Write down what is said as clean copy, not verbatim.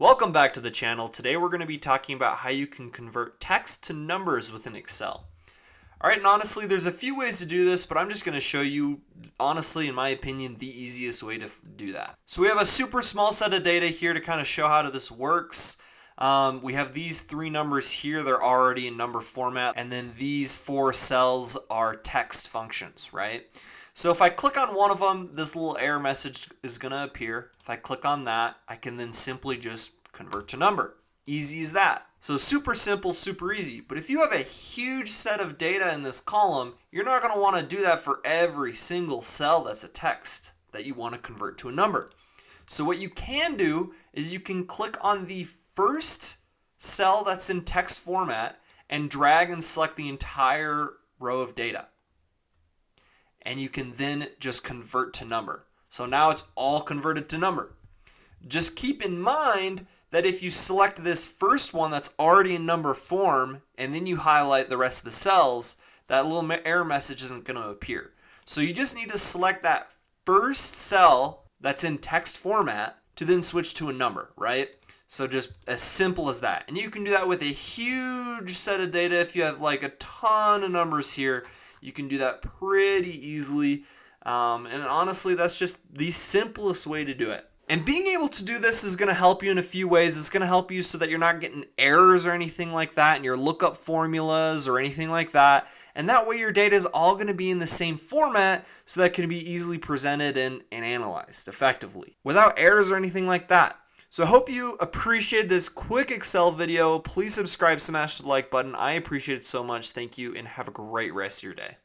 Welcome back to the channel. Today we're going to be talking about how you can convert text to numbers within Excel. Alright, and honestly there's a few ways to do this, but I'm just going to show you, honestly in my opinion, the easiest way to do that. So we have a super small set of data here to kind of show how this works. We have these three numbers here, they're already in number format, and then these four cells are text functions, right? So if I click on one of them, this little error message is going to appear. If I click on that, I can then simply just convert to number. Easy as that. So super simple, super easy. But if you have a huge set of data in this column, you're not going to want to do that for every single cell that's a text that you want to convert to a number. So what you can do is you can click on the first cell that's in text format and drag and select the entire row of data. And you can then just convert to number. So now it's all converted to number. Just keep in mind that if you select this first one that's already in number form and then you highlight the rest of the cells, that little error message isn't going to appear. So you just need to select that first cell that's in text format to then switch to a number, right? So just as simple as that. And you can do that with a huge set of data. If you have like a ton of numbers here, you can do that pretty easily. And honestly, that's just the simplest way to do it. And being able to do this is going to help you in a few ways. It's going to help you so that you're not getting errors or anything like that in your lookup formulas or anything like that. And that way your data is all going to be in the same format so that it can be easily presented and analyzed effectively without errors or anything like that. So I hope you appreciate this quick Excel video. Please subscribe, smash the like button. I appreciate it so much. Thank you and have a great rest of your day.